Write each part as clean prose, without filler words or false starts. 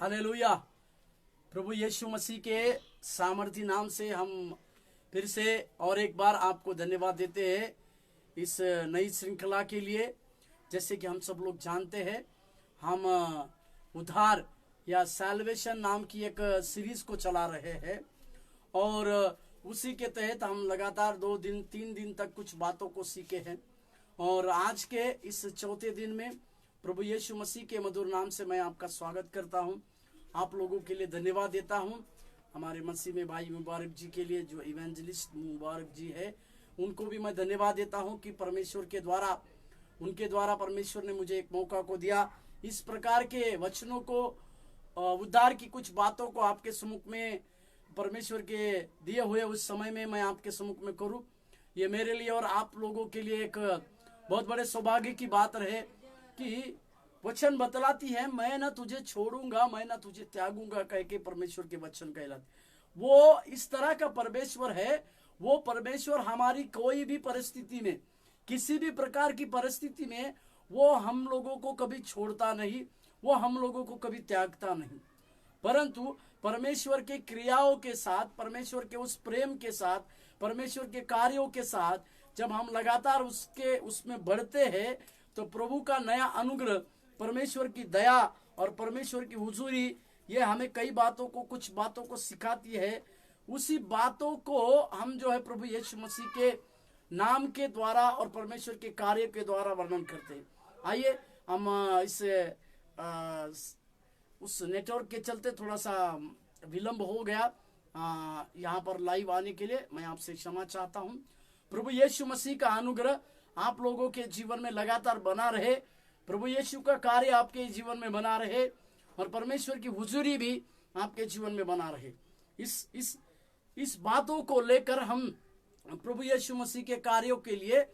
Hallelujah. प्रभु यीशु मसीह के सामर्थी नाम से हम फिर से और एक बार आपको धन्यवाद देते हैं इस नई श्रृंखला के लिए। जैसे कि हम सब लोग जानते हैं, हम उद्धार या सैल्वेशन नाम की एक सीरीज को चला रहे हैं और उसी के तहत हम लगातार 2-3 दिन तक कुछ बातों को सीखे हैं। और आज के इस चौथे दिन में प्रभु यीशु मसीह के मधुर नाम से मैं आपका स्वागत करता हूं। आप लोगों के लिए धन्यवाद देता हूं। हमारे मसीह में भाई मुबारक जी के लिए, जो इवेंजलिस्ट मुबारक जी है, उनको भी मैं धन्यवाद देता हूं कि परमेश्वर के द्वारा, उनके द्वारा परमेश्वर ने मुझे एक मौका को दिया इस प्रकार के वचनों को, उद्धार की कुछ बातों को आपके सम्मुख में परमेश्वर के दिए हुए उस समय में मैं आपके सम्मुख में करूं। ये मेरे लिए और आप लोगों के लिए एक बहुत बड़े सौभाग्य की बात रहे कि वचन बतलाती है, मैं ना तुझे छोड़ूंगा, मैं ना तुझे त्यागूंगा कह के परमेश्वर के वचन कहलाते। वो इस तरह का परमेश्वर है। वो परमेश्वर हमारी कोई भी परिस्थिति में, किसी भी प्रकार की परिस्थिति में वो हम लोगों को कभी छोड़ता नहीं, वो हम लोगों को कभी त्यागता नहीं। परंतु परमेश्वर के क्रियाओं के साथ, परमेश्वर के उस प्रेम के साथ, परमेश्वर के कार्यों के साथ जब हम लगातार उसमें बढ़ते हैं तो प्रभु का नया अनुग्रह, परमेश्वर की दया और परमेश्वर की हुजूरी, ये हमें कई बातों को, कुछ बातों को सिखाती है। उसी बातों को हम जो है प्रभु यीशु मसीह के नाम के द्वारा और परमेश्वर के कार्य के द्वारा वर्णन करते हैं। आइए हम उस नेटवर्क के चलते थोड़ा सा विलंब हो गया यहाँ पर लाइव आने के लिए मैं आपसे क्षमा चाहता हूँ। प्रभु यीशु मसीह का अनुग्रह आप लोगों के जीवन में लगातार बना रहे, प्रभु यीशु का कार्य आपके जीवन में बना रहे और परमेश्वर की हुजूरी भी आपके जीवन में बना रहे। इस बातों को लेकर हम प्रभु यीशु मसीह के कार्यों के लिए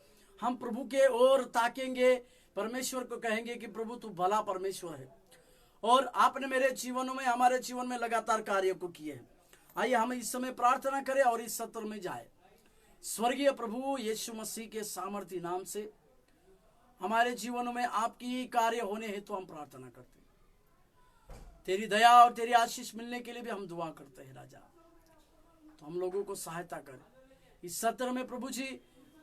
हम प्रभु के ओर ताकेंगे, परमेश्वर को कहेंगे कि प्रभु तू भला परमेश्वर है और आपने मेरे जीवन में, हमारे जीवन में लगातार कार्य को किए हैं। आइए हम इस समय प्रार्थना करें और इस सत्र में जाए। स्वर्गीय प्रभु यीशु मसीह के सामर्थी नाम से हमारे जीवनों में आपकी कार्य होने हेतु हम प्रार्थना करते हैं। तेरी दया और तेरी आशीष मिलने के लिए भी हम दुआ करते हैं राजा। तो हम लोगों को सहायता कर इस सत्र में प्रभु जी,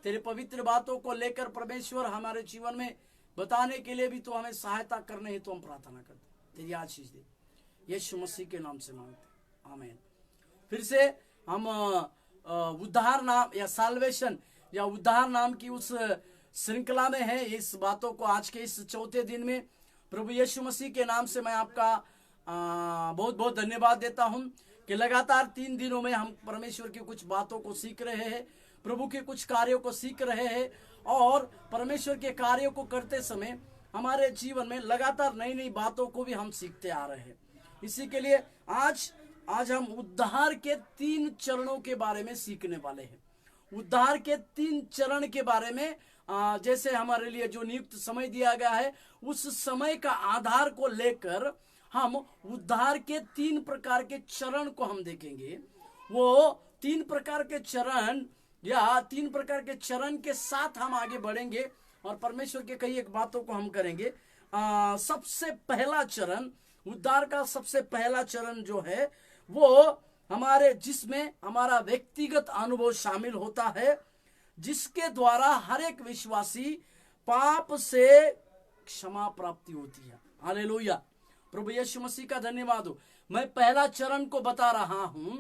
तेरे पवित्र बातों को लेकर परमेश्वर हमारे जीवन में बताने के लिए भी तो हमें सहायता करने हेतु हम प्रार्थना करते हैं। तेरी आशीष दे, यीशु मसीह के नाम से मांगते, आमीन। फिर से हम उद्धार नाम या साल्वेशन या उद्धार नाम की उस श्रृंखला में है। इस बातों को आज के इस चौथे दिन में प्रभु यीशु मसीह के नाम से मैं आपका बहुत बहुत धन्यवाद देता हूं कि लगातार 3 दिनों में हम परमेश्वर की कुछ बातों को सीख रहे हैं, प्रभु के कुछ कार्यों को सीख रहे हैं और परमेश्वर के कार्यों को करते समय हमारे जीवन में लगातार नई नई बातों को भी हम सीखते आ रहे हैं। इसी के लिए आज हम उद्धार के 3 चरणों के बारे में सीखने वाले हैं। उद्धार के 3 चरण के बारे में जैसे हमारे लिए जो नियुक्त समय दिया गया है, उस समय का आधार को लेकर हम उद्धार के 3 प्रकार के चरण को हम देखेंगे। वो 3 प्रकार के चरण या 3 प्रकार के चरण के साथ हम आगे बढ़ेंगे और परमेश्वर के कई एक बातों को हम करेंगे। सबसे पहला चरण, उद्धार का सबसे पहला चरण जो है वो हमारे, जिसमें हमारा व्यक्तिगत अनुभव शामिल होता है, जिसके द्वारा हर एक विश्वासी पाप से क्षमा प्राप्ति होती है। हालेलुया। प्रभु यीशु मसीह का धन्यवाद हो। मैं पहला चरण को बता रहा हूं।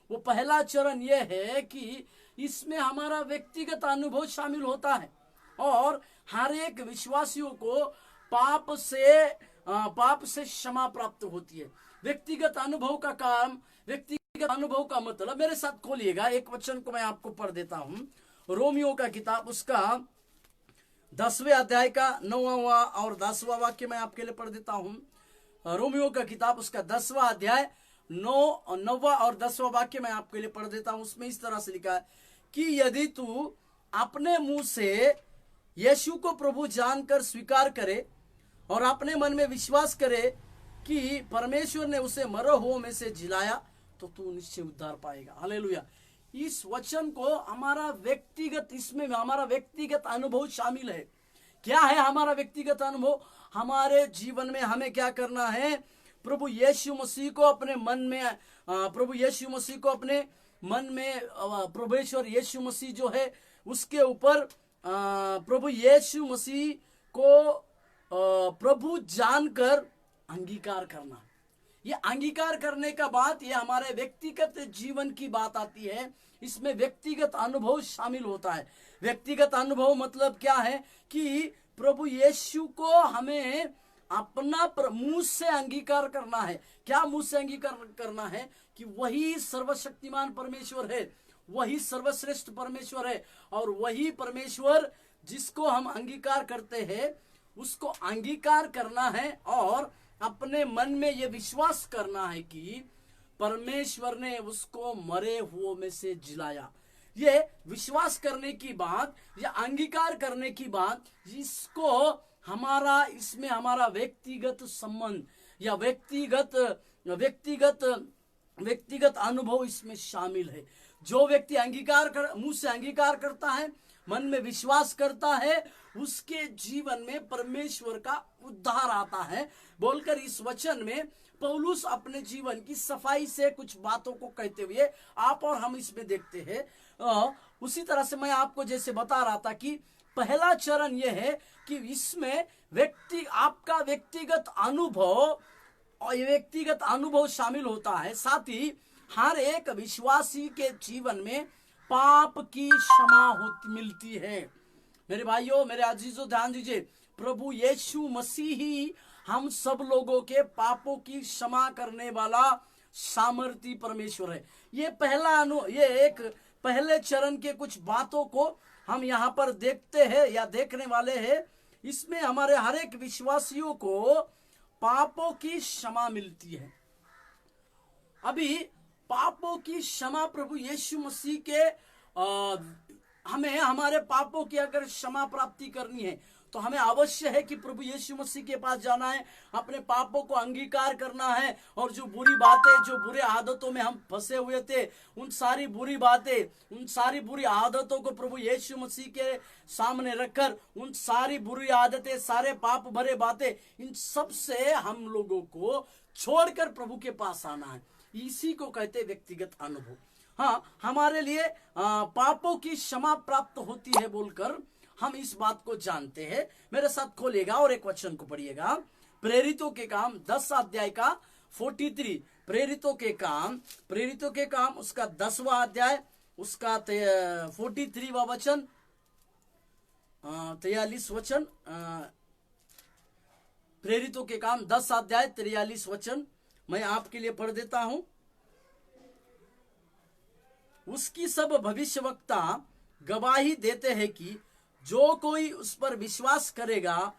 वो पहला चरण यह है कि इसमें हमारा व्यक्तिगत अनुभव शामिल होता है और हर एक विश्वासियों को पाप से क्षमा प्राप्त होती है। व्यक्तिगत अनुभव का काम, व्यक्तिगत अनुभव का मतलब, मेरे साथ खोलिएगा एक वचन को मैं आपको पढ़ देता हूं। रोमियो का किताब उसका 10वें अध्याय का 9वां और 10वां वाक्य मैं आपके लिए पढ़ देता हूं। रोमियो का किताब उसका 10वां अध्याय 9वां और 10वां वाक्य मैं आपके लिए पढ़ देता हूं। उसमें इस तरह से लिखा है कि यदि तू अपने मुंह से यीशु को प्रभु जानकर स्वीकार करे और अपने मन में विश्वास करे कि परमेश्वर ने उसे मरे हुओं में से जिलाया तो तू निश्चय उद्धार पाएगा। हालेलुया। इस वचन को हमारा व्यक्तिगत, इसमें हमारा व्यक्तिगत अनुभव शामिल है। क्या है हमारा व्यक्तिगत अनुभव? हमारे जीवन में हमें क्या करना है? प्रभु यीशु मसीह को अपने मन में प्रभु यीशु मसीह को अपने मन में प्रभुश्वर यीशु मसीह जो है उसके ऊपर प्रभु यीशु मसीह को प्रभु जानकर अंगीकार करना। ये अंगीकार करने का बात, ये हमारे व्यक्तिगत जीवन की बात आती है। इसमें व्यक्तिगत अनुभव शामिल होता है। व्यक्तिगत अनुभव मतलब क्या है कि प्रभु यीशु को हमें अपना मुंह से अंगीकार करना है। क्या मुंह से अंगीकार करना है? कि वही सर्वशक्तिमान परमेश्वर है, वही सर्वश्रेष्ठ परमेश्वर है, और वही परमेश्वर जिसको हम अंगीकार करते हैं उसको अंगीकार करना है और अपने मन में ये विश्वास करना है कि परमेश्वर ने उसको मरे हुओं में से जिलाया। ये विश्वास करने की बात या अंगीकार करने की बात, इसको हमारा इसमें हमारा व्यक्तिगत संबंध या व्यक्तिगत अनुभव इसमें शामिल है। जो व्यक्ति मुंह से अंगीकार करता है, मन में विश्वास करता है, उसके जीवन में परमेश्वर का उद्धार आता है बोलकर इस वचन में पौलुस अपने जीवन की सफाई से कुछ बातों को कहते हुए आप और हम इसमें देखते हैं। उसी तरह से मैं आपको जैसे बता रहा था कि पहला चरण यह है कि इसमें आपका व्यक्तिगत अनुभव शामिल होता है। साथ ही हर एक विश्वासी के जीवन में पाप की क्षमा मिलती है। मेरे भाइयों, मेरे अजीजों, ध्यान दीजिए, प्रभु यीशु मसीह ही हम सब लोगों के पापों की क्षमा करने वाला सामर्थी परमेश्वर है। ये एक पहले चरण के कुछ बातों को हम यहाँ पर देखते हैं या देखने वाले हैं। इसमें हमारे हर एक विश्वासियों को पापों की क्षमा मिलती है। अभी पापों की क्षमा प्रभु यीशु मसीह के हमें हमारे पापों की अगर क्षमा प्राप्ति करनी है तो हमें अवश्य है कि प्रभु यीशु मसीह के पास जाना है, अपने पापों को अंगीकार करना है और जो बुरी बातें, जो बुरे आदतों में हम फंसे हुए थे, उन सारी बुरी बातें, उन सारी बुरी आदतों को प्रभु यीशु मसीह के सामने रखकर उन सारी बुरी आदतें, सारे पाप भरे बातें, इन सब से हम लोगों को छोड़कर प्रभु के पास आना है। इसी को कहते व्यक्तिगत अनुभव। हाँ, हमारे लिए पापों की क्षमा प्राप्त होती है बोलकर हम इस बात को जानते हैं। मेरे साथ खोलिएगा और एक वचन को पढ़िएगा, प्रेरितों के काम 10 अध्याय का 43। प्रेरितों के काम उसका 10वां अध्याय उसका 43वां वचन, 43 वचन। प्रेरितों के काम 10 अध्याय 43 वचन मैं आपके लिए पढ़ देता हूं। उसकी सब भविष्यवक्ता गवाही देते हैं कि जो कोई उस पर विश्वास करेगा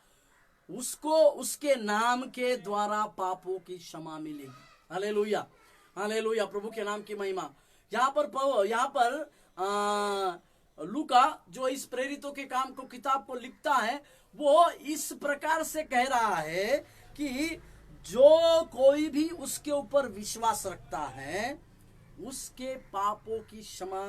उसको उसके नाम के द्वारा पापों की क्षमा मिलेगी। हालेलुया, हालेलुया, प्रभु के नाम की महिमा। यहाँ पर लूका जो इस प्रेरितों के काम को किताब को लिखता है वो इस प्रकार से कह रहा है कि जो कोई भी उसके ऊपर विश्वास रखता है उसके पापों की क्षमा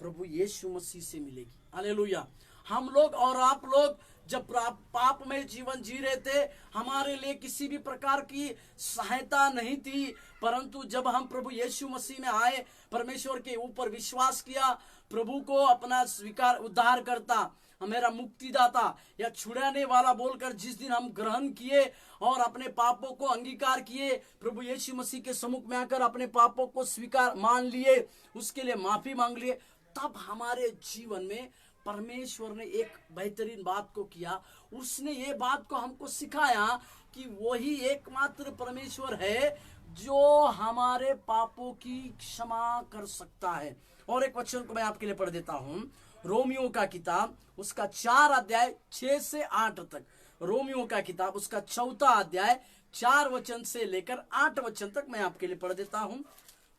प्रभु यीशु मसीह से मिलेगी। हालेलुया। हम लोग और आप लोग जब पाप में जीवन जी रहे थे, हमारे लिए किसी भी प्रकार की सहायता नहीं थी, परंतु जब हम प्रभु यीशु मसीह में आए, परमेश्वर के ऊपर विश्वास किया, प्रभु को अपना स्वीकार, उद्धार करता, मेरा मुक्तिदाता या छुड़ाने वाला बोलकर जिस दिन हम ग्रहण किए और अपने पापों को अंगीकार किए, प्रभु यीशु मसीह के सम्मुख में आकर अपने पापों को स्वीकार मान लिए, उसके लिए माफी मांग लिए, तब हमारे जीवन में परमेश्वर ने एक बेहतरीन बात को किया। उसने ये बात को हमको सिखाया कि वही एकमात्र परमेश्वर है जो हमारे पापों की क्षमा कर सकता है। और एक वचन को मैं आपके लिए पढ़ देता हूं, रोमियो का किताब उसका 4 अध्याय 6 से 8 तक। रोमियो का किताब उसका 4 अध्याय 4 वचन से लेकर 8 वचन तक मैं आपके लिए पढ़ देता हूं।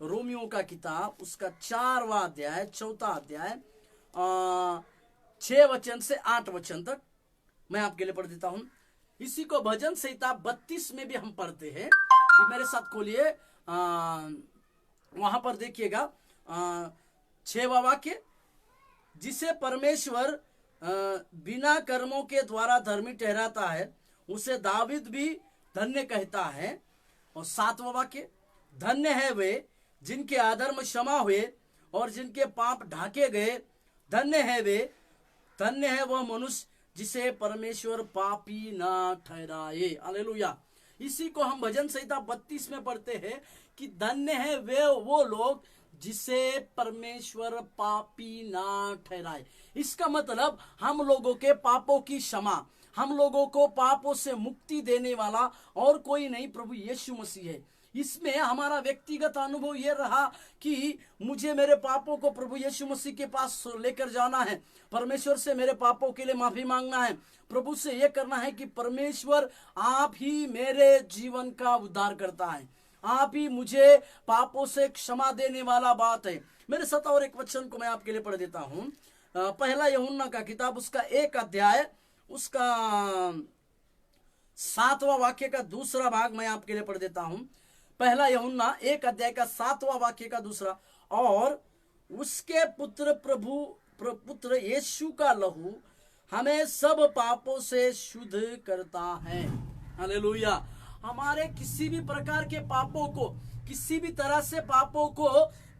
रोमियो का किताब उसका 4वां अध्याय 4 अध्याय 6 वचन से 8 वचन तक मैं आपके लिए पढ़ देता हूं। इसी को भजन संहिता 32 में भी हम पढ़ते हैं। मेरे साथ खोलिए, वहां पर देखिएगा 6वां वाक्य, जिसे परमेश्वर बिना कर्मों के द्वारा धर्मी ठहराता है उसे दावीद भी धन्य कहता है। और 7वां वाक्य, धन्य है वे जिनके अधर्म क्षमा हुए और जिनके पाप ढाके गए। धन्य है वे, धन्य है वह मनुष्य जिसे परमेश्वर पापी ना ठहराए। हालेलुया। इसी को हम भजन संहिता 32 में पढ़ते हैं कि धन्य है वे वो लोग जिसे परमेश्वर पापी ना ठहराए। इसका मतलब हम लोगों के पापों की क्षमा, हम लोगों को पापों से मुक्ति देने वाला और कोई नहीं, प्रभु यीशु मसीह है। इसमें हमारा व्यक्तिगत अनुभव यह रहा कि मुझे मेरे पापों को प्रभु यीशु मसीह के पास लेकर जाना है, परमेश्वर से मेरे पापों के लिए माफी मांगना है, प्रभु से यह करना है कि परमेश्वर आप ही मेरे जीवन का उद्धार करता है, आप ही मुझे पापों से क्षमा देने वाला बात है। मेरे साथ और एक वचन को मैं आपके लिए पढ़ देता हूं। पहला यूहन्ना का किताब, उसका 1 अध्याय, उसका 7वां वाक्य का दूसरा भाग मैं आपके लिए पढ़ देता हूं। पहला यूहन्ना 1 अध्याय का 7वां वाक्य का दूसरा, और उसके पुत्र यीशु का लहू हमें सब पापों से शुद्ध करता है। हालेलुया। हमारे किसी भी प्रकार के पापों को, किसी भी तरह से पापों को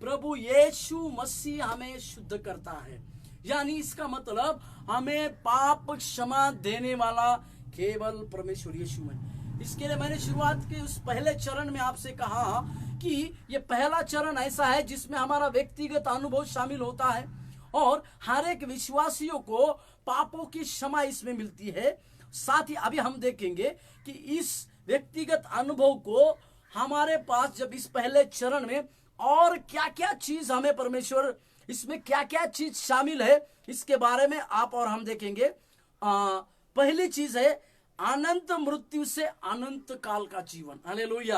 प्रभु यीशु मसीह हमें शुद्ध करता है। यानी इसका मतलब हमें पाप क्षमा देने वाला केवल परमेश्वर यीशु है। इसके लिए मैंने शुरुआत के उस पहले चरण में आपसे कहा कि ये पहला चरण ऐसा है जिसमें हमारा व्यक्तिगत अनुभव शामिल होता है और हर एक विश्वासियों को पापों की क्षमा इसमें मिलती है। साथ ही अभी हम देखेंगे कि इस व्यक्तिगत अनुभव को हमारे पास जब इस पहले चरण में और क्या क्या चीज हमें परमेश्वर, इसमें क्या क्या चीज शामिल है, इसके बारे में आप और हम देखेंगे। पहली चीज है अनंत मृत्यु से अनंत काल का जीवन। हालेलुया।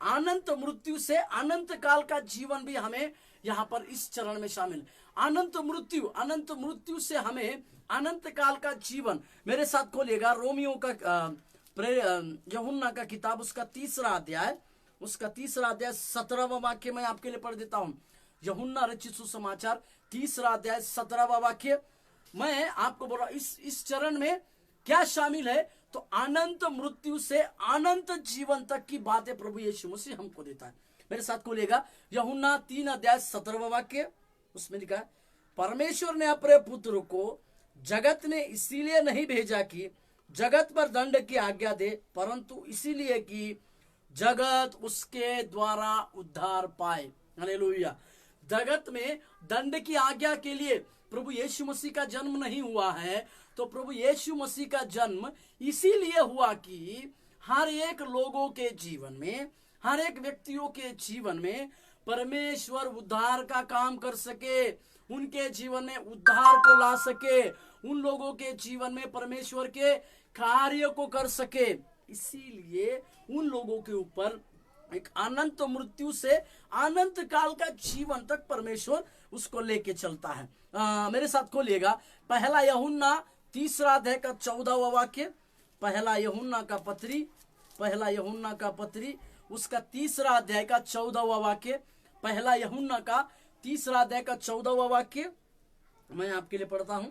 अनंत मृत्यु से अनंत काल का जीवन भी हमें यहां पर इस चरण में शामिल। अनंत मृत्यु से हमें अनंत काल का जीवन। मेरे साथ खोलिएगा रोमियो का यूहन्ना का किताब, उसका 3रा अध्याय, उसका 3रा अध्याय 17वां वाक्य मैं आपके लिए पढ़ देता हूं। यूहन्ना रचित सुसमाचार 3रा अध्याय 17वां वाक्य। मैं आपको बोल रहा हूं इस चरण में क्या शामिल है, तो अनंत मृत्यु से अनंत जीवन तक की बातें प्रभु यीशु मसीह हमको देता है। मेरे साथ खोलिएगा यूहन्ना 3 अध्याय 17वां वाक्य। उसमें लिखा है, परमेश्वर ने अपने पुत्र को जगत ने इसीलिए नहीं भेजा कि जगत पर दंड की आज्ञा दे, परंतु इसीलिए कि जगत उसके द्वारा उद्धार पाए। हालेलुया। जगत में दंड की आज्ञा के लिए प्रभु यीशु मसीह का जन्म नहीं हुआ है, तो प्रभु यीशु मसीह का जन्म इसीलिए हुआ कि हर एक लोगों के जीवन में, हर एक व्यक्तियों के जीवन में परमेश्वर उद्धार का काम कर सके, उनके जीवन में उद्धार को ला सके, उन लोगों के जीवन में परमेश्वर के कार्य को कर सके। इसीलिए उन लोगों के ऊपर एक अनंत मृत्यु से अनंत काल का जीवन तक परमेश्वर उसको लेके चलता है। मेरे साथ खोलिएगा पहला यूहन्ना 3रा अध्याय का 14वां वाक्य। पहला यूहन्ना का पत्री उसका 3रा अध्याय का 14वां वाक्य। पहला यूहन्ना का 3रा अध्याय का 14वां वाक्य मैं आपके लिए पढ़ता हूं।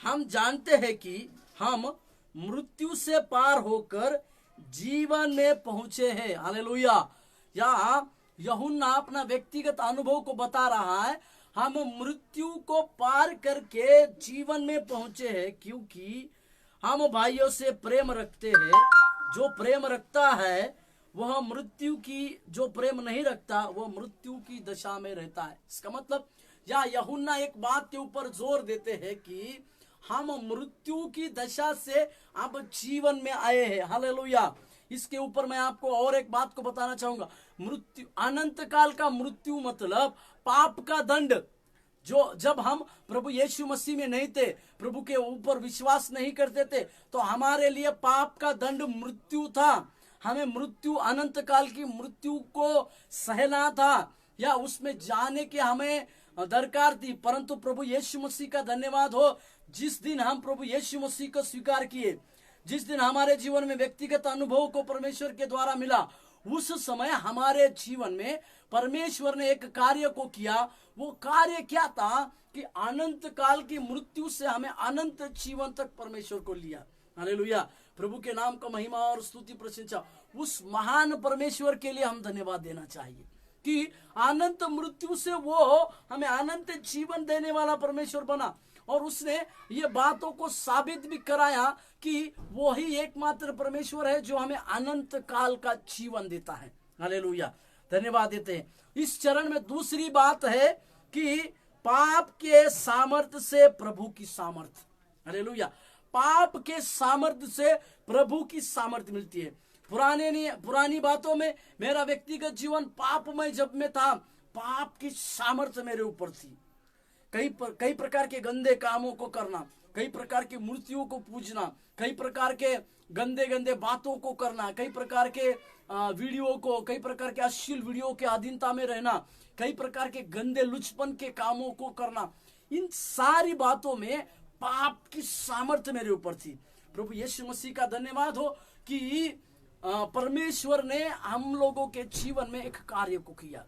हम जानते हैं कि हम मृत्यु से पार होकर जीवन में पहुंचे हैं। हालेलुया। यहाँ यूहन्ना अपना व्यक्तिगत अनुभव को बता रहा है, हम मृत्यु को पार करके जीवन में पहुंचे हैं, क्योंकि हम भाइयों से प्रेम रखते हैं। जो प्रेम रखता है वह मृत्यु की, जो प्रेम नहीं रखता वह मृत्यु की दशा में रहता है। इसका मतलब या यूहन्ना एक बात के ऊपर जोर देते हैं कि हम मृत्यु की दशा से अब जीवन में आए हैं। हालेलुया। इसके ऊपर मैं आपको और एक बात को बताना चाहूंगा। मृत्यु, अनंत काल का मृत्यु मतलब पाप का दंड। जो जब हम प्रभु यीशु मसीह में नहीं थे, प्रभु के ऊपर विश्वास नहीं करते थे, तो हमारे लिए पाप का दंड मृत्यु था। हमें मृत्यु, अनंत काल की मृत्यु को सहना था या उसमें जाने की हमें दरकार थी। परंतु प्रभु यीशु मसीह का धन्यवाद हो, जिस दिन हम प्रभु यीशु मसीह को स्वीकार किए, जिस दिन हमारे जीवन में व्यक्तिगत अनुभव को परमेश्वर के द्वारा मिला, उस समय हमारे जीवन में परमेश्वर ने एक कार्य को किया। वो कार्य क्या था कि अनंत काल की मृत्यु से हमें अनंत जीवन तक परमेश्वर को लिया। हालेलुया। प्रभु के नाम का महिमा और स्तुति प्रशंसा। उस महान परमेश्वर के लिए हम धन्यवाद देना चाहिए कि अनंत मृत्यु से वो हमें अनंत जीवन देने वाला परमेश्वर बना, और उसने ये बातों को साबित भी कराया कि वो ही एकमात्र परमेश्वर है जो हमें अनंत काल का जीवन देता है। हालेलुया, धन्यवाद देते हैं। इस चरण में दूसरी बात है कि पाप के सामर्थ्य से प्रभु की सामर्थ्य। हालेलुया, पाप के सामर्थ्य से प्रभु की सामर्थ्य मिलती है। पुरानी बातों में मेरा व्यक्तिगत जीवन पापमय जब में था, पाप की सामर्थ्य मेरे ऊपर थी। कई प्रकार के गंदे कामों को करना, कई प्रकार की मूर्तियों को पूजना, कई प्रकार के गंदे गंदे बातों को करना, कई प्रकार के वीडियो को, कई प्रकार के अश्लील वीडियो के अधीनता में रहना, कई प्रकार के गंदे लुचपन के कामों को करना, इन सारी बातों में पाप की सामर्थ्य मेरे ऊपर थी। प्रभु यीशु मसीह का धन्यवाद हो कि परमेश्वर ने हम लोगों के जीवन में एक कार्य को किया।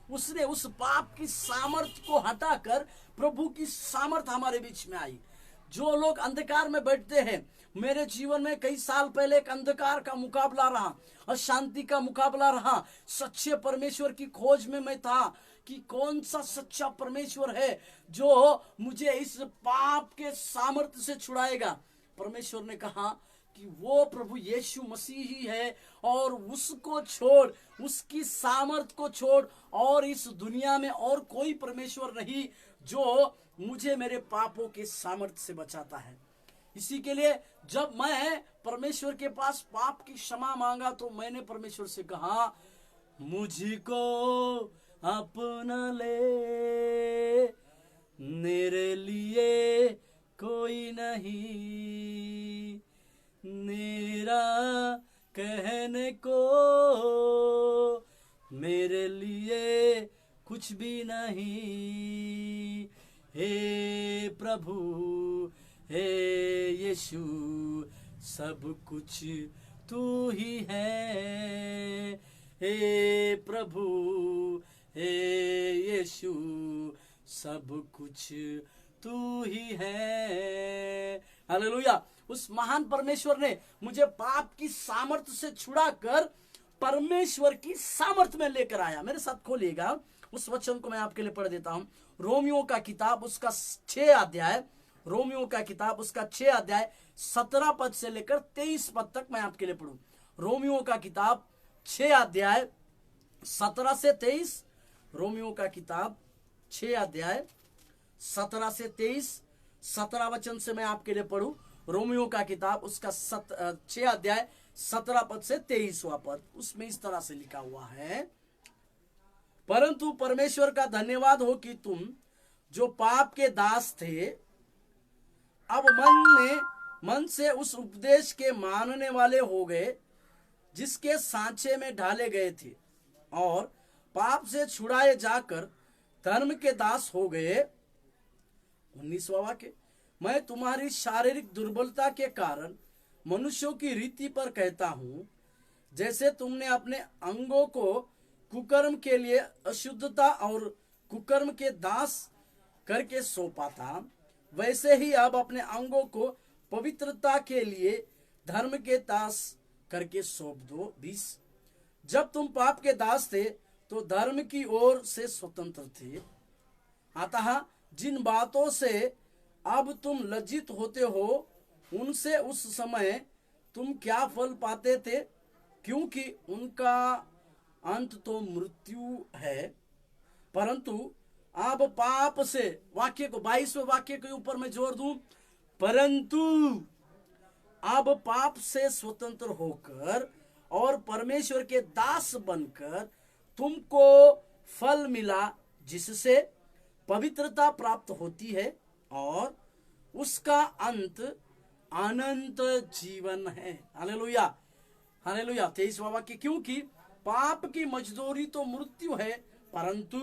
उसने उस पाप की सामर्थ्य को हटाकर प्रभु की सामर्थ्य हमारे बीच में आई। जो लोग अंधकार में बैठते हैं, मेरे जीवन में कई साल पहले एक अंधकार का मुकाबला रहा, अशांति का मुकाबला रहा। सच्चे परमेश्वर की खोज में मैं था कि कौन सा सच्चा परमेश्वर है जो मुझे इस पाप के सामर्थ्य से छुड़ाएगा। परमेश्वर ने कहा कि वो प्रभु यीशु मसीह ही है, और उसको छोड़, उसकी सामर्थ को छोड़, और इस दुनिया में और कोई परमेश्वर नहीं जो मुझे मेरे पापों के सामर्थ्य से बचाता है। इसी के लिए जब मैं परमेश्वर के पास पाप की क्षमा मांगा तो मैंने परमेश्वर से कहा, मुझको अपना ले, मेरे लिए कोई नहीं, मेरा कहने को मेरे लिए कुछ भी नहीं। हे प्रभु, हे यीशु, सब कुछ तू ही है। हे प्रभु, हे यीशु, सब कुछ तू ही है। हालेलुया, उस महान परमेश्वर ने मुझे पाप की सामर्थ्य से छुड़ाकर परमेश्वर की सामर्थ्य में लेकर आया। मेरे साथ खोलिएगा, उस वचन को मैं आपके लिए पढ़ देता हूं। रोमियो का किताब उसका 6 अध्याय, रोमियो का किताब उसका 6 अध्याय 17 पद से लेकर 23 पद तक मैं आपके लिए पढ़ूं। रोमियो का किताब 6 अध्याय 17 से 23, रोमियो का किताब 6 अध्याय 17 से 23, 17 वचन से मैं आपके लिए पढ़ूं। रोमियो का किताब उसका 6 अध्याय 17 पद से 23वां पद, उसमें इस तरह से लिखा हुआ है, परंतु परमेश्वर का धन्यवाद हो कि तुम जो पाप के दास थे, अब मन से उस उपदेश के मानने वाले हो गए जिसके सांचे में ढाले गए थे, और पाप से छुड़ाए जाकर धर्म के दास हो गए। 19वां वाक्य, मैं तुम्हारी शारीरिक दुर्बलता के कारण मनुष्यों की रीति पर कहता हूं, जैसे तुमने अपने अंगों को कुकर्म के लिए अशुद्धता और कुकर्म के दास करके सौंपा था, वैसे ही अब अपने अंगों को पवित्रता के लिए धर्म के दास करके सौंप दो। 20, जब तुम पाप के दास थे तो धर्म की ओर से स्वतंत्र थे, अतः जिन बातों से अब तुम लज्जित होते हो उनसे उस समय तुम क्या फल पाते थे, क्योंकि उनका अंत तो मृत्यु है। परंतु अब पाप से, वाक्य को 22वें वाक्य के ऊपर मैं जोर दूं, परंतु अब पाप से स्वतंत्र होकर और परमेश्वर के दास बनकर तुमको फल मिला, जिससे पवित्रता प्राप्त होती है और उसका अंत अनंत जीवन है। Hallelujah, hallelujah. 23वां वाक्य, क्योंकि पाप की मजदूरी तो मृत्यु है, परंतु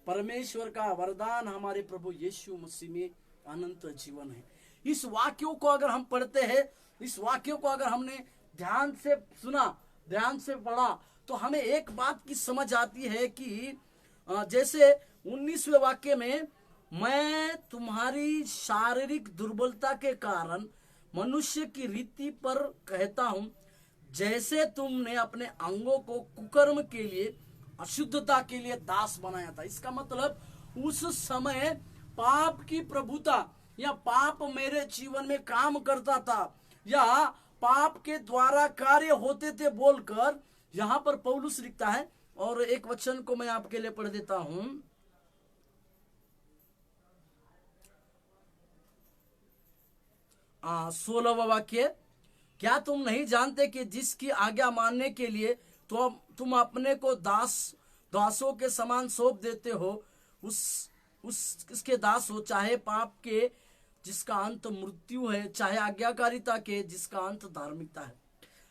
परमेश्वर का वरदान हमारे प्रभु यीशु मसीह में अनंत जीवन है। इस वाक्यों को अगर हम पढ़ते हैं, इस वाक्यों को अगर हमने ध्यान से सुना, ध्यान से पढ़ा, तो हमें एक बात की समझ आती है कि जैसे 19वें वाक्य में, मैं तुम्हारी शारीरिक दुर्बलता के कारण मनुष्य की रीति पर कहता हूं, जैसे तुमने अपने अंगों को कुकर्म के लिए, अशुद्धता के लिए दास बनाया था। इसका मतलब उस समय पाप की प्रभुता या पाप मेरे जीवन में काम करता था या पाप के द्वारा कार्य होते थे बोलकर यहां पर पौलुस लिखता है। और एक वचन को मैं आपके लिए पढ़ देता हूं। 16वां वाक्य, क्या तुम नहीं जानते कि जिसकी आज्ञा मानने के लिए तो तुम अपने को दासों के समान सौंप देते हो, उसके दास हो, चाहे पाप के जिसका अंत मृत्यु है, चाहे आज्ञाकारिता के जिसका अंत धार्मिकता है।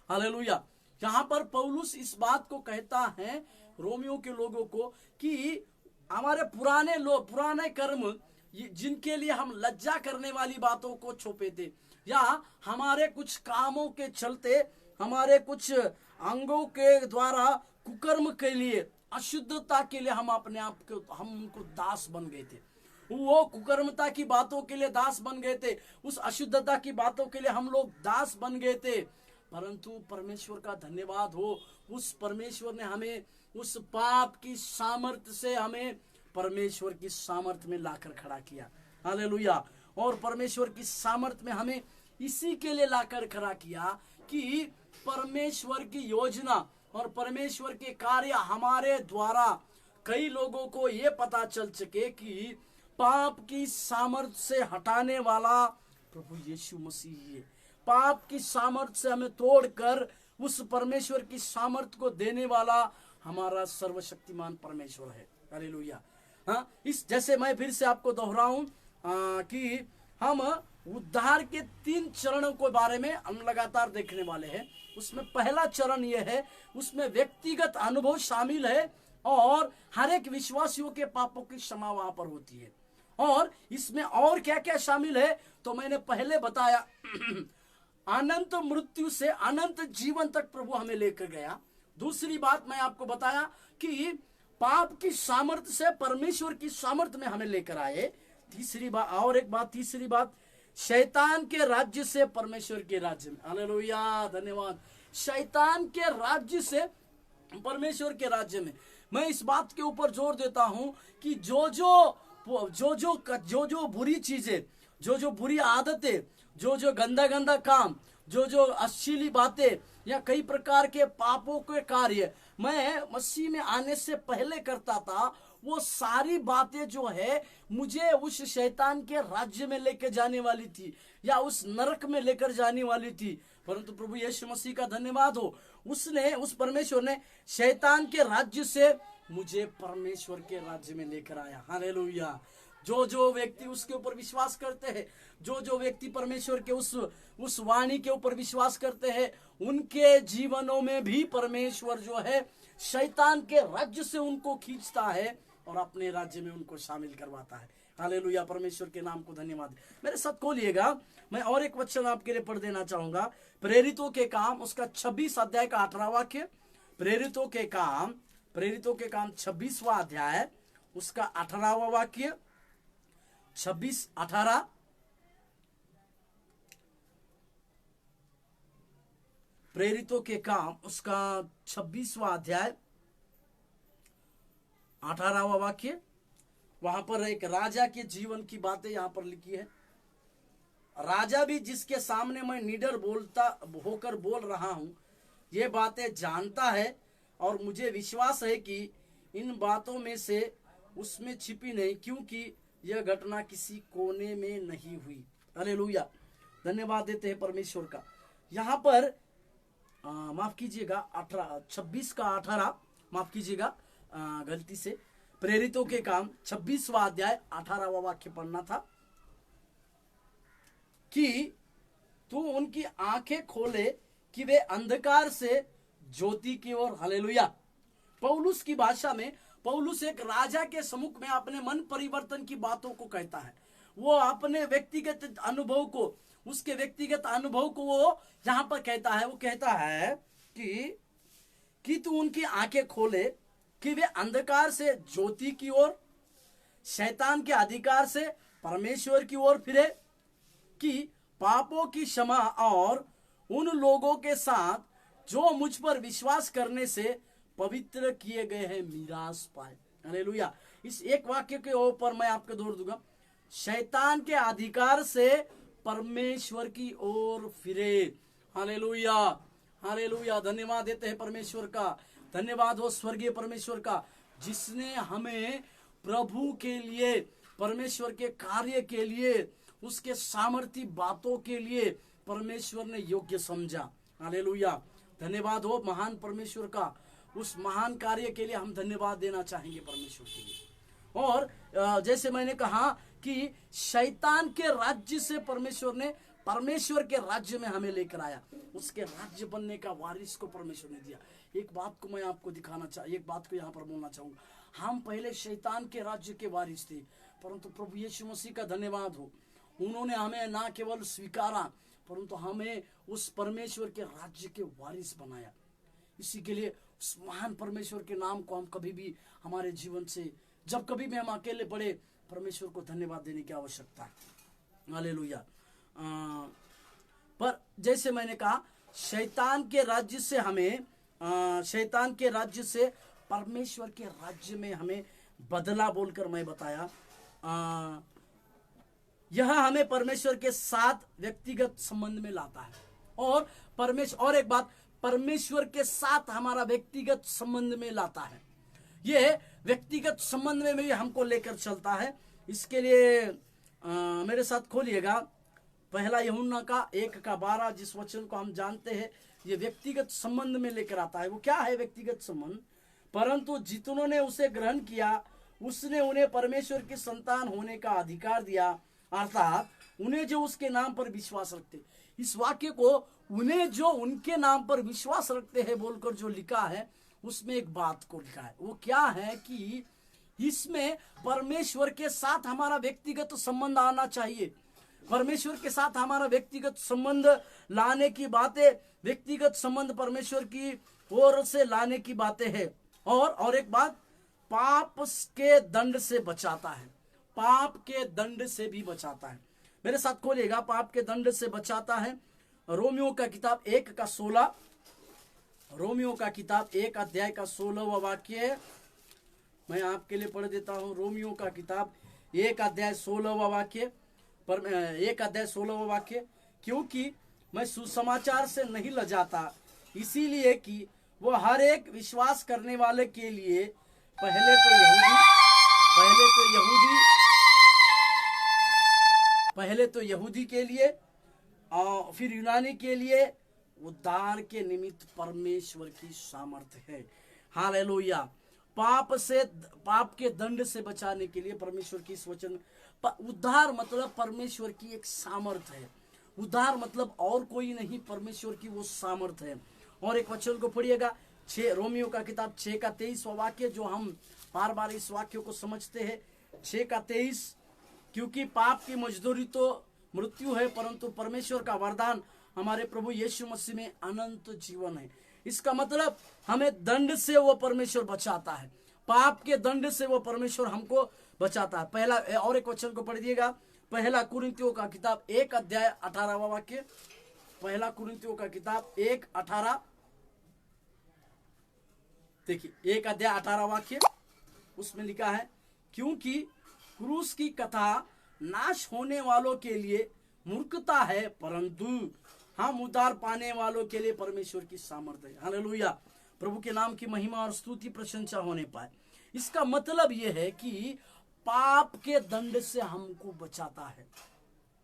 हालेलुया। यहाँ पर पौलुस इस बात को कहता है रोमियो के लोगों को कि हमारे पुराने कर्म जिनके लिए हम लज्जा करने वाली बातों को छोपे थे या हमारे कुछ कामों के चलते हमारे कुछ अंगों के द्वारा कुकर्म के लिए, अशुद्धता के लिए हम अपने आप को उनको दास बन गए थे। वो कुकर्मता की बातों के लिए दास बन गए थे, उस अशुद्धता की बातों के लिए हम लोग दास बन गए थे। परंतु परमेश्वर का धन्यवाद हो, उस परमेश्वर ने हमें उस पाप की सामर्थ्य से हमें परमेश्वर की सामर्थ्य में लाकर खड़ा किया। हालेलुया। और परमेश्वर की सामर्थ्य में हमें इसी के लिए लाकर खड़ा किया कि परमेश्वर की योजना और परमेश्वर के कार्य हमारे द्वारा कई लोगों को ये पता चल सके कि पाप की सामर्थ्य से हटाने वाला प्रभु यीशु मसीह है। पाप की सामर्थ्य से हमें तोड़कर उस परमेश्वर की सामर्थ्य को देने वाला हमारा सर्वशक्तिमान परमेश्वर है। हालेलुया। हाँ, इस जैसे मैं फिर से आपको दोहराऊं कि हम उद्धार के 3 चरणों के बारे में हम लगातार देखने वाले हैं। उसमें पहला चरण यह है, उसमें व्यक्तिगत अनुभव शामिल है और हर एक विश्वासियों के पापों की क्षमा वहां पर होती है। और इसमें और क्या क्या शामिल है तो मैंने पहले बताया अनंत मृत्यु से अनंत जीवन तक प्रभु हमें लेकर गया। दूसरी बात मैं आपको बताया कि पाप की सामर्थ्य से परमेश्वर की सामर्थ्य में हमें लेकर आए। तीसरी बात शैतान के राज्य से परमेश्वर के राज्य में। हालेलुया, धन्यवाद। शैतान के राज्य से परमेश्वर के राज्य में मैं इस बात के ऊपर जोर देता हूं कि जो बुरी चीजें, जो बुरी आदतें, जो गंदा काम, जो अश्लील बातें या कई प्रकार के पापों के कार्य मैं मसीह में आने से पहले करता था, वो सारी बातें जो है मुझे उस शैतान के राज्य में लेकर जाने वाली थी या उस नरक में लेकर जाने वाली थी। परंतु प्रभु यीशु मसीह का धन्यवाद हो, उस परमेश्वर ने शैतान के राज्य से मुझे परमेश्वर के राज्य में लेकर आया। हालेलुया। जो व्यक्ति उसके ऊपर विश्वास करते हैं, जो व्यक्ति परमेश्वर के उस वाणी के ऊपर विश्वास करते हैं, उनके जीवनों में भी परमेश्वर जो है शैतान के राज्य से उनको खींचता है और अपने राज्य में उनको शामिल करवाता है। हालेलुया, परमेश्वर के नाम को धन्यवाद। मेरे साथ खोलिएगा, मैं और एक वचन आपके लिए पढ़ देना चाहूंगा। प्रेरितों के काम उसका 26 अध्याय का 18वां वाक्य। प्रेरितों के काम 26वां अध्याय उसका 18वां वाक्य। 26:18। प्रेरितों के काम उसका 26वां अध्याय 18वां वाक्य। वहां पर एक राजा के जीवन की बातें यहां पर लिखी है। राजा भी जिसके सामने मैं निडर होकर बोल रहा हूं, ये बातें जानता है और मुझे विश्वास है कि इन बातों में से उसमें छिपी नहीं, क्योंकि यह घटना किसी कोने में नहीं हुई। हालेलुया, धन्यवाद देते हैं परमेश्वर का। यहाँ पर माफ कीजिएगा 26 का 18, माफ कीजिएगा गलती से प्रेरितों के काम 26वां अध्याय 18वां वाक्य पढ़ना था कि तू उनकी आंखें खोले कि वे अंधकार से ज्योति की ओर। हालेलुया। पौलुस की भाषा में पौलुस एक राजा के सम्मुख में अपने मन परिवर्तन की बातों को कहता है। वो अपने व्यक्तिगत अनुभव को, उसके व्यक्तिगत अनुभव को वो यहां पर कहता है। वो कहता है कि तू उनकी आंखें खोले कि वे अंधकार से ज्योति की ओर, शैतान के अधिकार से परमेश्वर की ओर फिरे, कि पापों की क्षमा और उन लोगों के साथ जो मुझ पर विश्वास करने से पवित्र किए गए हैं मीरास पाए। हालेलुया। इस एक वाक्य के ऊपर मैं आपको जोर दूंगा, शैतान के अधिकार से परमेश्वर की ओर फिरे। Hallelujah, hallelujah. धन्यवाद देते हैं परमेश्वर का, धन्यवाद हो स्वर्गीय परमेश्वर का, जिसने हमें प्रभु के लिए, परमेश्वर के कार्य के लिए, उसके सामर्थी बातों के लिए परमेश्वर ने योग्य समझा। हालेलुया। धन्यवाद हो महान परमेश्वर का, उस महान कार्य के लिए हम धन्यवाद देना चाहेंगे परमेश्वर के लिए। और जैसे मैंने कहा कि शैतान के राज्य से परमेश्वर ने परमेश्वर के राज्य में हमें लेकर आया, उसके राज्य बनने का वारिस को परमेश्वर ने दिया। एक बात को मैं आपको दिखाना एक बात को यहाँ पर बोलना चाहूंगा, हम पहले शैतान के राज्य के वारिस थे, परंतु प्रभु यीशु मसीह का धन्यवाद हो, उन्होंने हमें ना केवल स्वीकारा परंतु हमें उस परमेश्वर के राज्य के वारिस बनाया। इसी के लिए उस महान परमेश्वर के नाम को हम कभी भी हमारे जीवन से, जब कभी भी हम अकेले पड़े, परमेश्वर को धन्यवाद देने की आवश्यकता है। हालेलुया। पर जैसे मैंने कहा, शैतान के राज्य से हमें, शैतान के राज्य से परमेश्वर के राज्य में हमें बदला बोलकर मैं बताया। यह हमें परमेश्वर के साथ व्यक्तिगत संबंध में लाता है, और परमेश्वर, और एक बात, परमेश्वर के साथ हमारा व्यक्तिगत संबंध में लाता है। यह व्यक्तिगत संबंध में भी हमको लेकर चलता है। इसके लिए मेरे साथ खोलिएगा पहला यूहन्ना का 1:12, जिस वचन को हम जानते हैं, ये व्यक्तिगत संबंध में लेकर आता है। वो क्या है व्यक्तिगत संबंध? परंतु जितनों ने उसे ग्रहण किया, उसने उन्हें परमेश्वर की संतान होने का अधिकार दिया, अर्थात उन्हें जो उसके नाम पर विश्वास रखते। इस वाक्य को उन्हें जो उनके नाम पर विश्वास रखते हैं बोलकर जो लिखा है, उसमें एक बात को लिखा है। वो क्या है कि इसमें परमेश्वर के साथ हमारा व्यक्तिगत संबंध आना चाहिए। परमेश्वर के साथ हमारा व्यक्तिगत संबंध लाने की बातें, व्यक्तिगत संबंध परमेश्वर की ओर से लाने की बातें हैं। और एक बात, पाप के दंड से बचाता है, पाप के दंड से भी बचाता है। मेरे साथ खोलिएगा, पाप के दंड से बचाता है। रोमियो का किताब 1:16, रोमियो का किताब 1:16 वाक्य मैं आपके लिए पढ़ देता हूं। रोमियो का किताब 1:16 वाक्य, पर 1:16 वाक्य, क्योंकि मैं सुसमाचार से नहीं लजाता, इसीलिए कि वो हर एक विश्वास करने वाले के लिए पहले तो यहूदी के लिए और फिर यूनानी के लिए उद्धार के निमित्त परमेश्वर की सामर्थ्य है। हालेलुया। पाप के दंड से बचाने के लिए परमेश्वर की इस वचन, उद्धार मतलब परमेश्वर की एक सामर्थ्य है। उद्धार मतलब और कोई नहीं, परमेश्वर की वो सामर्थ्य है। और एक वचन को पढ़िएगा, रोमियो का किताब 6:23 वाक्य, जो हम बार बार इस वाक्य को समझते हैं। 6:23, क्योंकि पाप की मजदूरी तो मृत्यु है, परंतु परमेश्वर का वरदान हमारे प्रभु यीशु मसीह में अनंत जीवन है। इसका मतलब हमें दंड से वो परमेश्वर बचाता है, पाप के दंड से वो परमेश्वर हमको बचाता है। पहला, और एक वचन को पढ़ दिएगा, पहला कुरिन्थियों का किताब 1:18 वाक्य, पहला कुरिन्थियों का किताब 1:18, देखिए 1:18 वाक्य, उसमें लिखा है, क्योंकि क्रूस की कथा नाश होने वालों के लिए मूर्खता है, परंतु हम उद्धार पाने वालों के लिए परमेश्वर की सामर्थ्य है। हालेलुया। प्रभु के नाम की महिमा और स्तुति प्रशंसा होने पाए। इसका मतलब यह है कि पाप के दंड से हमको बचाता है।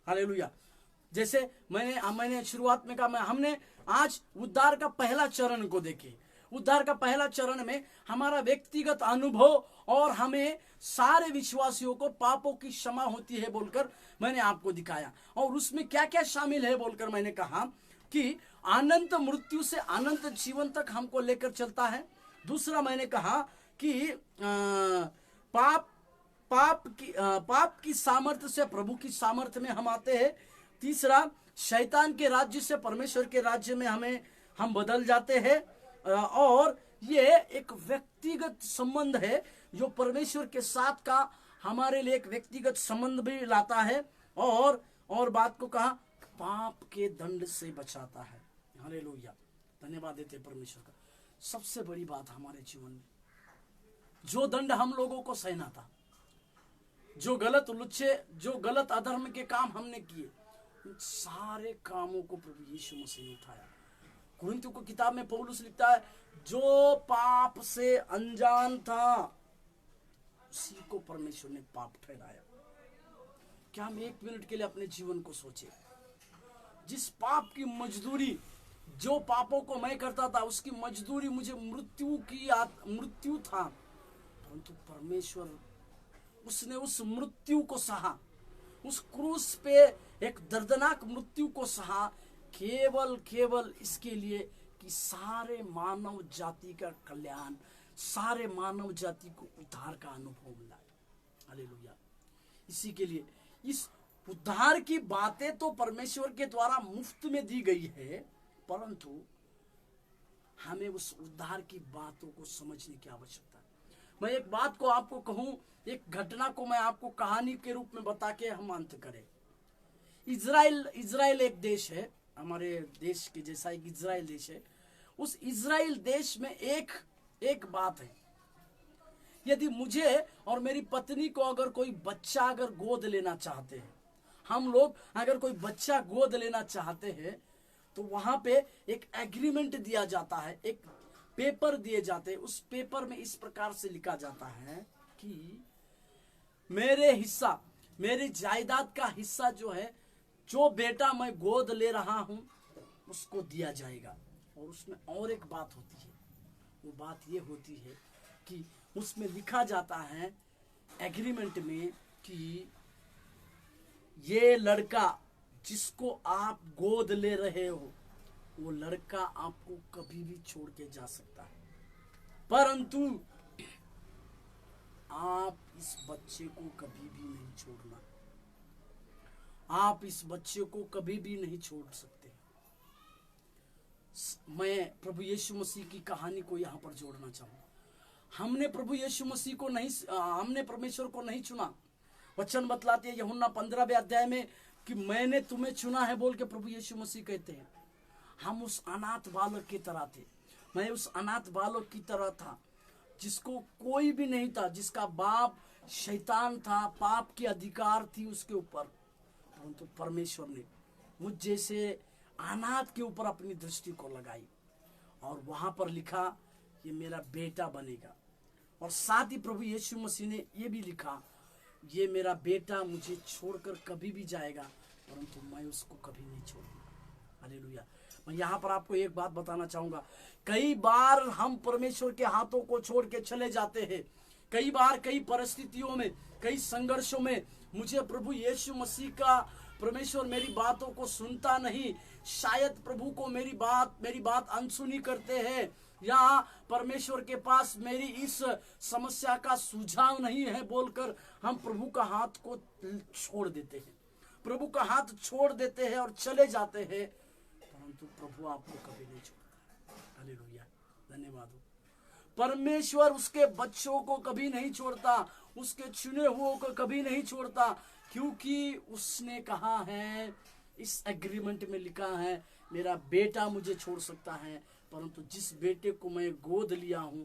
हालेलुया। जैसे मैंने शुरुआत में कहा, हमने आज उद्धार का पहला चरण को देखे। उद्धार का पहला चरण में हमारा व्यक्तिगत अनुभव और हमें सारे विश्वासियों को पापों की क्षमा होती है बोलकर मैंने आपको दिखाया। और उसमें क्या क्या शामिल है बोलकर मैंने कहा कि अनंत मृत्यु से अनंत जीवन तक हमको लेकर चलता है। दूसरा मैंने कहा कि पाप की सामर्थ्य से प्रभु की सामर्थ्य में हम आते हैं। तीसरा, शैतान के राज्य से परमेश्वर के राज्य में हम बदल जाते हैं। और ये एक व्यक्तिगत संबंध है जो परमेश्वर के साथ का हमारे लिए एक व्यक्तिगत संबंध भी लाता है। और बात को कहा, पाप के दंड से बचाता है। हालेलुया। धन्यवाद देते परमेश्वर का। सबसे बड़ी बात हमारे जीवन में, जो दंड हम लोगों को सहना था, जो गलत लुच्चे, जो गलत अधर्म के काम हमने किए, उन सारे कामों को प्रभु यीशु मसीह ने उठाया। कुरिन्थियों को किताब में पौलुस लिखता है, जो पाप से अनजान था उसी को परमेश्वर ने पाप ठहराया। क्या हम एक मिनट के लिए अपने जीवन को सोचे, जिस पाप की मजदूरी, जो पापों को मैं करता था उसकी मजदूरी मुझे मृत्यु था, परंतु परमेश्वर उसने उस मृत्यु को सहा, उस क्रूस पे एक दर्दनाक मृत्यु को सहा, केवल इसके लिए कि सारे मानव जाति का कल्याण, सारे मानव जाति को उद्धार का अनुभव मिला। हालेलुया। इसी के लिए इस उद्धार की बातें तो परमेश्वर के द्वारा मुफ्त में दी गई है, परंतु हमें उस उद्धार की बातों को समझने की आवश्यकता है। मैं एक बात को आपको कहूं, एक घटना को मैं आपको कहानी के रूप में बता के हम अंत करें। इजराइल एक देश है, हमारे देश के जैसा एक इजराइल देश है। उस इजराइल देश में एक बात है, यदि मुझे और मेरी पत्नी को अगर कोई बच्चा अगर गोद लेना चाहते हैं, हम लोग अगर कोई बच्चा गोद लेना चाहते हैं, तो वहां पे एक एग्रीमेंट दिया जाता है, एक पेपर दिए जाते हैं। उस पेपर में इस प्रकार से लिखा जाता है कि मेरे हिस्सा, मेरी जायदाद का हिस्सा जो है, जो बेटा मैं गोद ले रहा हूं उसको दिया जाएगा। और उसमें और एक बात होती है, वो बात ये होती है कि उसमें लिखा जाता है एग्रीमेंट में कि ये लड़का जिसको आप गोद ले रहे हो, वो लड़का आपको कभी भी छोड़ के जा सकता है, परंतु आप इस बच्चे को कभी भी नहीं छोड़ना, आप इस बच्चे को कभी भी नहीं छोड़ सकते। मैं प्रभु यीशु मसीह की कहानी को यहां पर जोड़ना चाहूंगा। हमने प्रभु यीशु मसीह को नहीं, हमने परमेश्वर को नहीं चुना। वचन बतलाते हैं यूहन्ना 15वें अध्याय में कि मैंने तुम्हें चुना है बोल के प्रभु यीशु मसीह कहते हैं। हम उस अनाथ बालक की तरह थे, मैं उस अनाथ बालक की तरह था जिसको कोई भी नहीं था, जिसका बाप शैतान था, पाप की अधिकार थी उसके ऊपर, परंतु परमेश्वर ने मुझ जैसे अनाथ के ऊपर अपनी दृष्टि को लगाई और वहां पर लिखा ये मेरा बेटा बनेगा। और साथ ही प्रभु यीशु मसीह ने ये भी लिखा, ये मेरा बेटा मुझे छोड़कर कभी भी जाएगा, परंतु मैं उसको कभी नहीं छोड़ूंगा। हालेलुया। मैं यहाँ पर आपको एक बात बताना चाहूंगा, कई बार हम परमेश्वर के हाथों को छोड़ के चले जाते हैं। कई बार कई परिस्थितियों में, कई संघर्षों में मुझे प्रभु यीशु मसीह का परमेश्वर मेरी बातों को सुनता नहीं, शायद प्रभु को मेरी बात अनसुनी करते हैं, या परमेश्वर के पास मेरी इस समस्या का सुझाव नहीं है बोलकर हम प्रभु का हाथ को छोड़ देते हैं, प्रभु का हाथ छोड़ देते हैं और चले जाते हैं, परंतु प्रभु आपको कभी नहीं छोड़ता। हालेलुया, धन्यवाद हो। परमेश्वर उसके बच्चों को कभी नहीं छोड़ता, उसके चुने हुओं को कभी नहीं छोड़ता, क्योंकि उसने कहा है, इस एग्रीमेंट में लिखा है, मेरा बेटा मुझे छोड़ सकता है, परंतु जिस बेटे को मैं गोद लिया हूं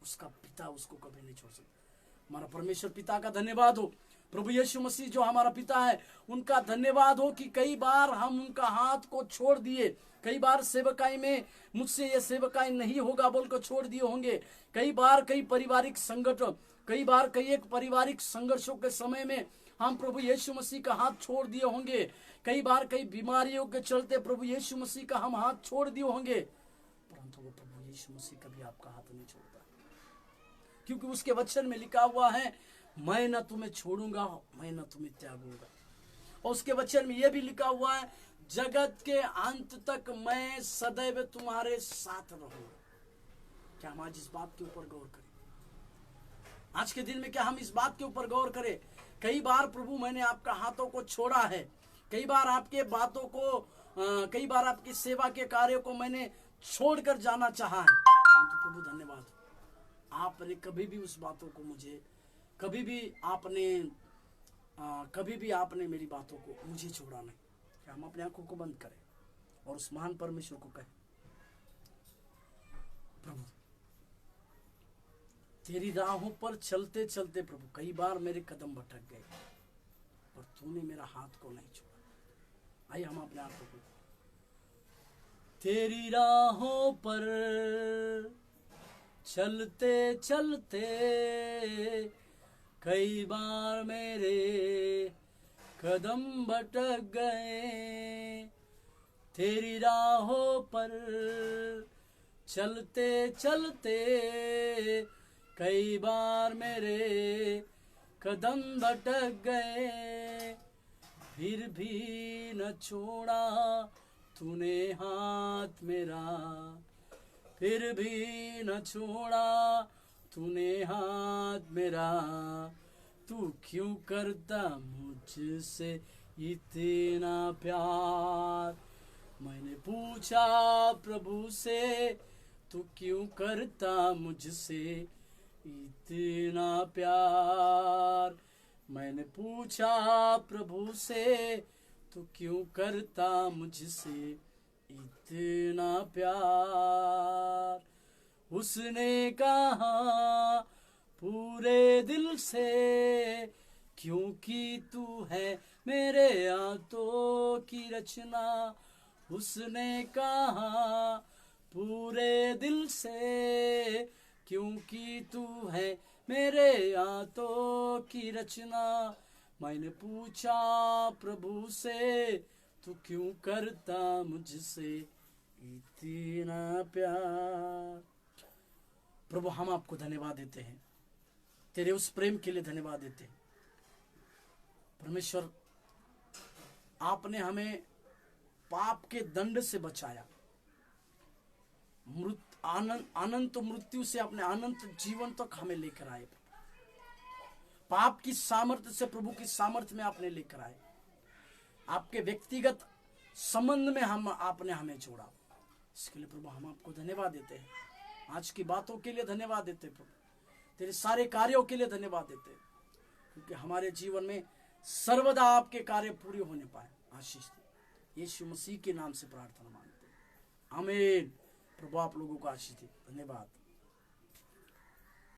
उसका पिता उसको कभी नहीं छोड़ सकता। हमारा परमेश्वर पिता का धन्यवाद हो, प्रभु यीशु मसीह जो हमारा पिता है उनका धन्यवाद हो कि कई बार हम उनका हाथ को छोड़ दिए, कई बार सेवकाई में मुझसे ये सेवकाई नहीं होगा बोलकर छोड़ दिए होंगे, कई बार कई पारिवारिक संगठन, कई बार कई एक पारिवारिक संघर्षों के समय में हम प्रभु यीशु मसीह का हाथ छोड़ दिए होंगे, कई बार कई बीमारियों के चलते प्रभु यीशु मसीह का हम हाथ छोड़ दिए होंगे, परंतु वो प्रभु यीशु मसीह कभी आपका हाथ नहीं छोड़ता, क्योंकि उसके वचन में लिखा हुआ है, मैं न तुम्हें छोड़ूंगा, मैं न तुम्हें त्यागूंगा। और उसके वचन में यह भी लिखा हुआ है, जगत के अंत तक मैं सदैव तुम्हारे साथ रहूंगा। क्या हम आज इस बात के ऊपर गौर करें? आज के दिन में क्या हम इस बात के ऊपर गौर करें? कई बार प्रभु मैंने आपका हाथों को छोड़ा है, कई बार आपके बातों को, कई बार आपकी सेवा के कार्य को मैंने छोड़कर जाना चाहा है, परंतु प्रभु धन्यवाद, आपने कभी भी उस बातों को मुझे, कभी भी आपने मेरी बातों को मुझे छोड़ा नहीं। क्या हम अपने आंखों को बंद करें और उस महान परमेश्वर को कहें, प्रभु तेरी राहों पर चलते चलते प्रभु कई बार मेरे कदम भटक गए और तूने मेरा हाथ को नहीं छोड़ा। आइए हम अपने आप को, तेरी राहों पर चलते चलते कई बार मेरे कदम भटक गए। तेरी राहों पर चलते चलते कई बार मेरे कदम भटक गए, फिर भी न छोड़ा तूने हाथ मेरा, फिर भी न छोड़ा तूने हाथ मेरा। तू क्यों करता मुझसे इतना प्यार? मैंने पूछा प्रभु से, तू क्यों करता मुझसे इतना प्यार? मैंने पूछा प्रभु से, तू क्यों करता मुझसे इतना प्यार? उसने कहा पूरे दिल से, क्योंकि तू है मेरे हाथों की रचना। उसने कहा पूरे दिल से, क्योंकि तू है मेरे हाथों की रचना। मैंने पूछा प्रभु से, तू क्यों करता मुझसे इतना प्यार? प्रभु हम आपको धन्यवाद देते हैं, तेरे उस प्रेम के लिए धन्यवाद देते हैं। परमेश्वर आपने हमें पाप के दंड से बचाया, अनंत मृत्यु से अपने अनंत जीवन तक हमें लेकर आए। पाप की सामर्थ्य से प्रभु की सामर्थ्य में आपने लेकर आए। आपके व्यक्तिगत संबंध में आपने हमें जोड़ा। इसके लिए प्रभु हम आपको धन्यवाद देते हैं। आज की बातों के लिए धन्यवाद देते हैं प्रभु, तेरे सारे कार्यों के लिए धन्यवाद देते हैं, क्योंकि हमारे जीवन में सर्वदा आपके कार्य पूरे होने पाए। आशीष दे, यीशु मसीह के नाम से प्रार्थना मांगते हैं, आमीन। प्रभु आप लोगों को आशीष दे। धन्यवाद।